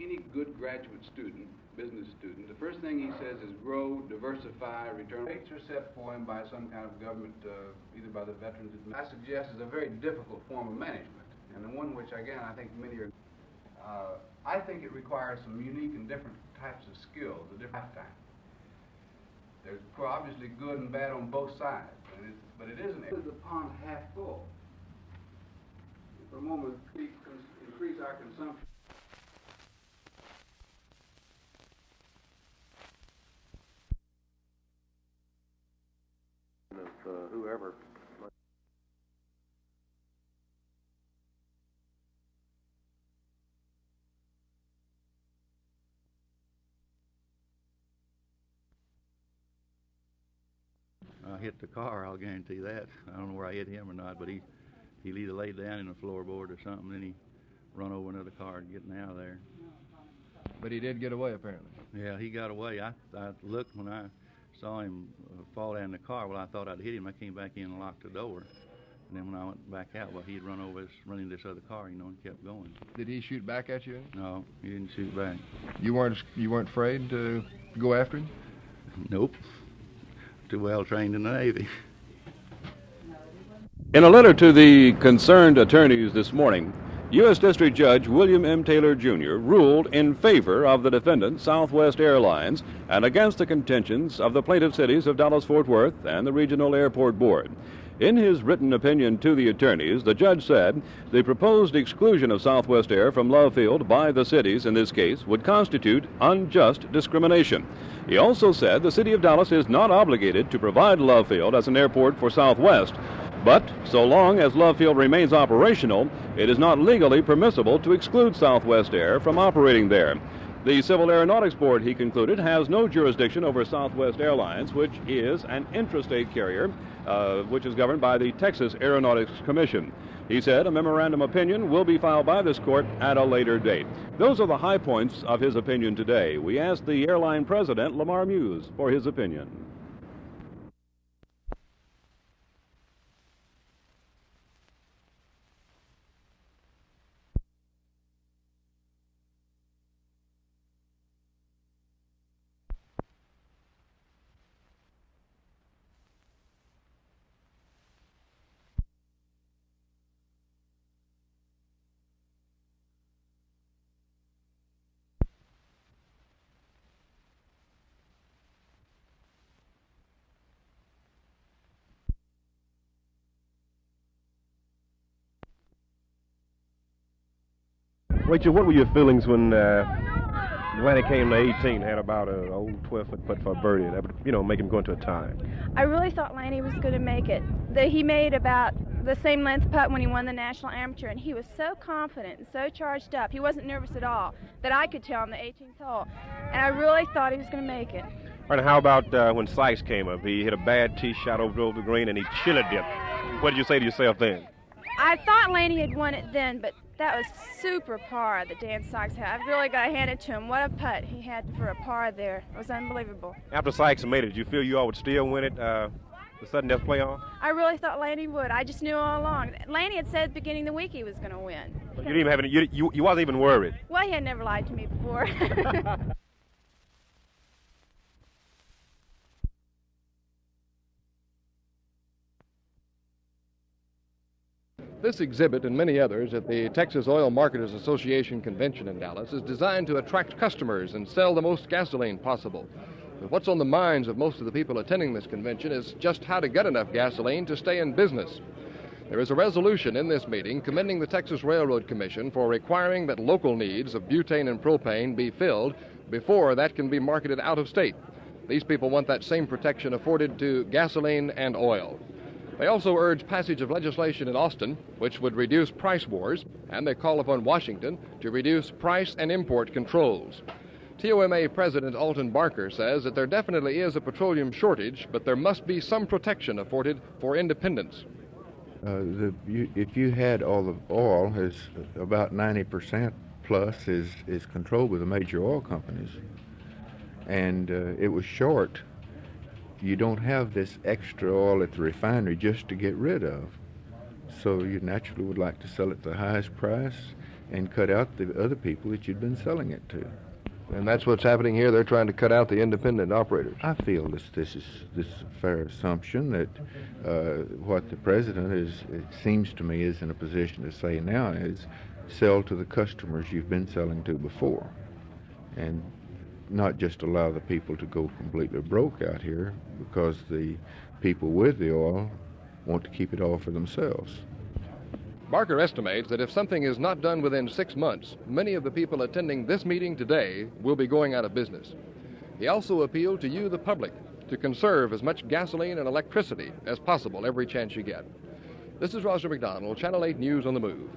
any good graduate student, business student, the first thing he says is grow, diversify, return. Rates are set for him by some kind of government, either by the Veterans Administration. I suggest is a very difficult form of management, and the one which, again, I think many are. I think it requires some unique and different types of skills, a different lifetime. There's obviously good and bad on both sides, but it isn't. The pond half full. For a moment, we increase our consumption. Of whoever. I hit the car, I'll guarantee that. I don't know where I hit him or not, but he either laid down in the floorboard or something, then he run over another car getting out of there. But he did get away, apparently. Yeah, he got away. I looked when I saw him fall down in the car. Well, I thought I'd hit him. I came back in and locked the door. And then when I went back out, well, he'd run into this other car, and kept going. Did he shoot back at you? No, he didn't shoot back. You weren't afraid to go after him? Nope. Too well trained in the Navy. In a letter to the concerned attorneys this morning, U.S. District Judge William M. Taylor, Jr. ruled in favor of the defendant, Southwest Airlines, and against the contentions of the plaintiff cities of Dallas-Fort Worth and the Regional Airport Board. In his written opinion to the attorneys, the judge said the proposed exclusion of Southwest Air from Love Field by the cities in this case would constitute unjust discrimination. He also said the city of Dallas is not obligated to provide Love Field as an airport for Southwest, but so long as Love Field remains operational, it is not legally permissible to exclude Southwest Air from operating there. The Civil Aeronautics Board, he concluded, has no jurisdiction over Southwest Airlines, which is an intrastate carrier, which is governed by the Texas Aeronautics Commission. He said a memorandum opinion will be filed by this court at a later date. Those are the high points of his opinion today. We asked the airline president, Lamar Muse, for his opinion. Rachel, what were your feelings when Atlantic came to 18, had about an old 12-foot putt for a birdie that would, make him go into a tie? I really thought Lanny was going to make it. He made about the same length putt when he won the National Amateur, and he was so confident and so charged up. He wasn't nervous at all, that I could tell on the 18th hole. And I really thought he was going to make it. All right, how about when Sykes came up? He hit a bad tee shot over the green, and he chilled it. What did you say to yourself then? I thought Lanny had won it then, but that was super par that Dan Sykes had. I've really got to hand it to him. What a putt he had for a par there. It was unbelievable. After Sykes made it, did you feel you all would still win it, the sudden death playoff? I really thought Lanny would. I just knew all along. Lanny had said at the beginning of the week he was going to win. But you didn't even have any, you wasn't even worried. Well, he had never lied to me before. This exhibit and many others at the Texas Oil Marketers Association convention in Dallas is designed to attract customers and sell the most gasoline possible. But what's on the minds of most of the people attending this convention is just how to get enough gasoline to stay in business. There is a resolution in this meeting commending the Texas Railroad Commission for requiring that local needs of butane and propane be filled before that can be marketed out of state. These people want that same protection afforded to gasoline and oil. They also urge passage of legislation in Austin, which would reduce price wars, and they call upon Washington to reduce price and import controls. TOMA President Alton Barker says that there definitely is a petroleum shortage, but there must be some protection afforded for independents. If you had all the oil, is about 90% plus is controlled with the major oil companies, and it was short. You don't have this extra oil at the refinery just to get rid of. So you naturally would like to sell it at the highest price and cut out the other people that you'd been selling it to. And that's what's happening here. They're trying to cut out the independent operators. I feel this is a fair assumption that what the president it seems to me is in a position to say now is sell to the customers you've been selling to before, and not just allow the people to go completely broke out here because the people with the oil want to keep it all for themselves. Barker estimates that if something is not done within 6 months, many of the people attending this meeting today will be going out of business. He also appealed to you, the public, to conserve as much gasoline and electricity as possible every chance you get. This is Roger McDonald, Channel 8 News on the Move.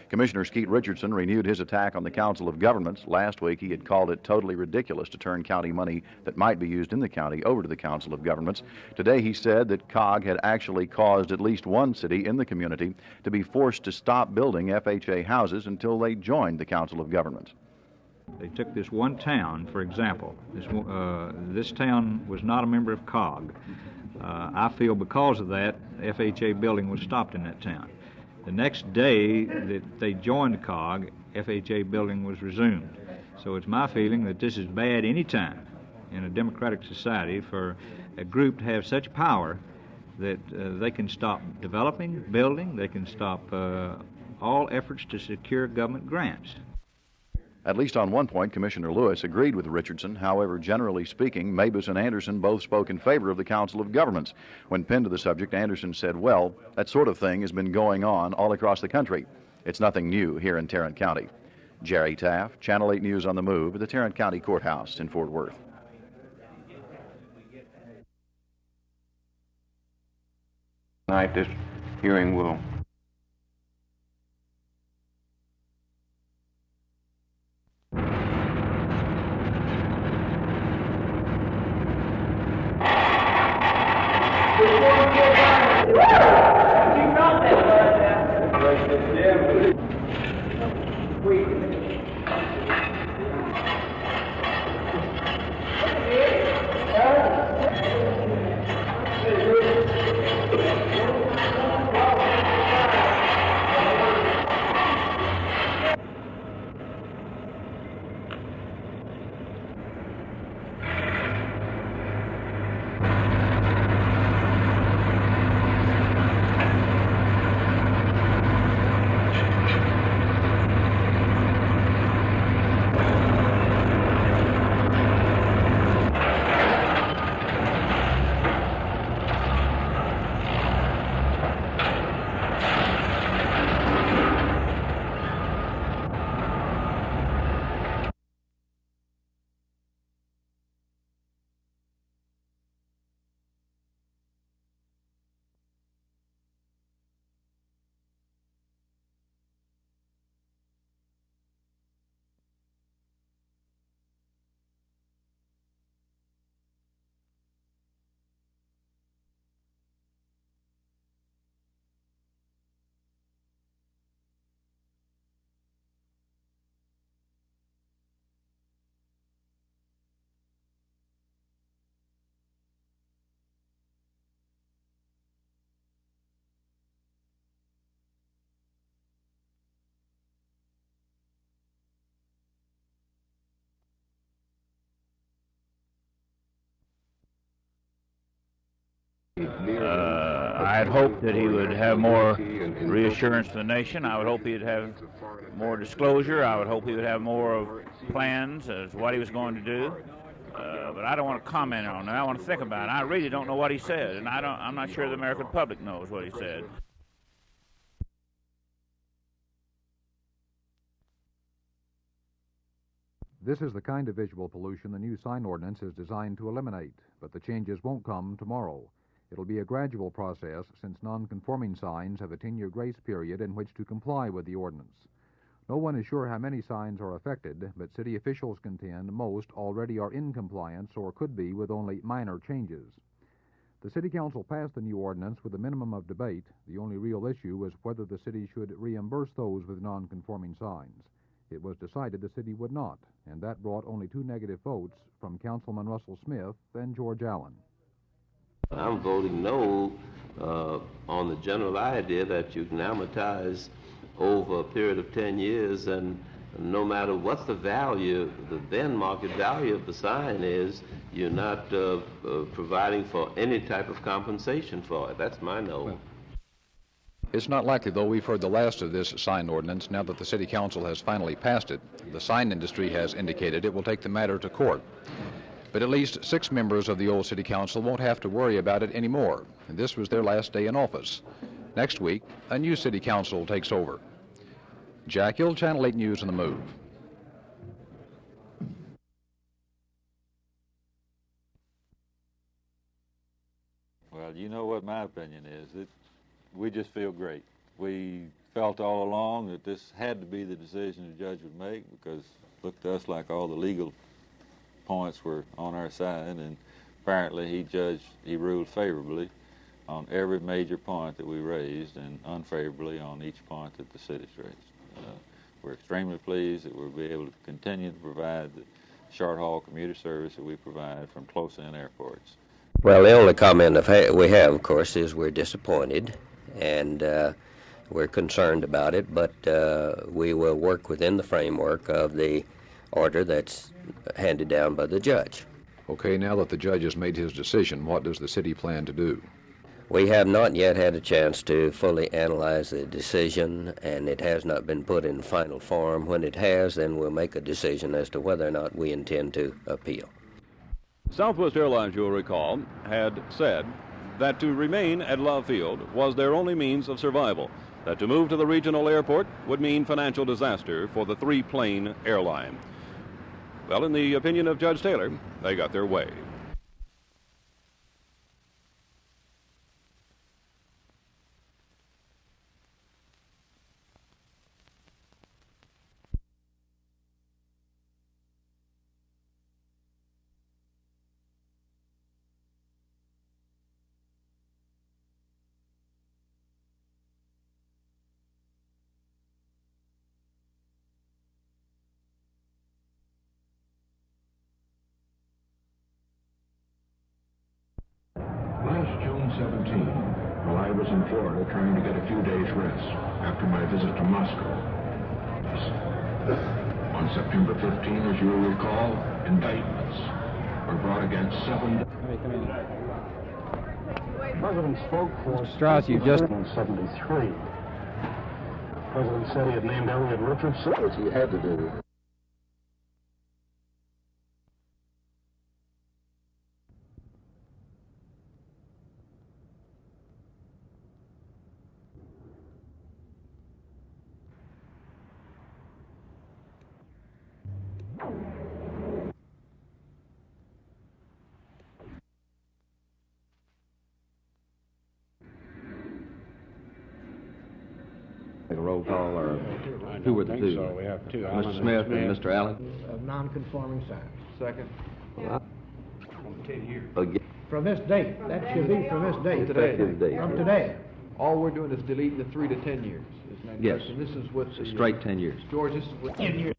Commissioner Skeet Richardson renewed his attack on the Council of Governments. Last week, he had called it totally ridiculous to turn county money that might be used in the county over to the Council of Governments. Today, he said that COG had actually caused at least one city in the community to be forced to stop building FHA houses until they joined the Council of Governments. They took this one town, for example. This town was not a member of COG. I feel because of that, FHA building was stopped in that town. The next day that they joined COG, FHA building was resumed. So it's my feeling that this is bad any time in a democratic society for a group to have such power that they can stop developing, building, they can stop all efforts to secure government grants. At least on one point, Commissioner Lewis agreed with Richardson. However, generally speaking, Mabus and Anderson both spoke in favor of the Council of Governments. When pinned to the subject, Anderson said, well, that sort of thing has been going on all across the country. It's nothing new here in Tarrant County. Jerry Taft, Channel 8 News on the Move at the Tarrant County Courthouse in Fort Worth. Tonight, this hearing will I'd hope that he would have more reassurance to the nation. I would hope he'd have more disclosure. I would hope he would have more of plans as what he was going to do. But I don't want to comment on it. I want to think about it. I really don't know what he said, and I'm not sure the American public knows what he said. This is the kind of visual pollution the new sign ordinance is designed to eliminate, but the changes won't come tomorrow. It'll be a gradual process since non-conforming signs have a 10-year grace period in which to comply with the ordinance. No one is sure how many signs are affected, but city officials contend most already are in compliance or could be with only minor changes. The City Council passed the new ordinance with a minimum of debate. The only real issue was whether the city should reimburse those with non-conforming signs. It was decided the city would not, and that brought only 2 negative votes from Councilman Russell Smith and George Allen. I'm voting no on the general idea that you can amortize over a period of 10 years, and no matter what the value, the then market value of the sign is, you're not providing for any type of compensation for it. That's my no. Well, it's not likely, though, we've heard the last of this sign ordinance. Now that the City Council has finally passed it, the sign industry has indicated it will take the matter to court. But at least 6 members of the old City Council won't have to worry about it anymore. And this was their last day in office. Next week, a new City Council takes over. Jack Hill, Channel 8 News on the Move. Well, you know what my opinion is. We just feel great. We felt all along that this had to be the decision the judge would make, because it looked to us like all the legal points were on our side, and apparently he ruled favorably on every major point that we raised and unfavorably on each point that the city's raised. We're extremely pleased that we'll be able to continue to provide the short-haul commuter service that we provide from close-in airports. Well, the only comment we have, of course, is we're disappointed, and we're concerned about it, but we will work within the framework of the order that's handed down by the judge. Okay, now that the judge has made his decision, what does the city plan to do? We have not yet had a chance to fully analyze the decision, and it has not been put in final form. When it has, then we'll make a decision as to whether or not we intend to appeal. Southwest Airlines, you'll recall, had said that to remain at Love Field was their only means of survival, that to move to the regional airport would mean financial disaster for the 3-plane airline. Well, in the opinion of Judge Taylor, they got their way. Last June 17, while I was in Florida trying to get a few days' rest after my visit to Moscow. On September 15, as you will recall, indictments were brought against 7... The President spoke for Mr. Strauss, you just... in 73. The President said he had named Elliot Richardson, which he had to do. A roll call, or who were the two? So we have two. Mr. Smith and Mr. Allen. Of non-conforming signs. Second. From 10 years. Again. From this date. That should be from this date. Today. From today. All we're doing is deleting the 3 to 10 years. Isn't that Yes. correct? And this is what the... Straight 10 years. George, this is what... 10 years.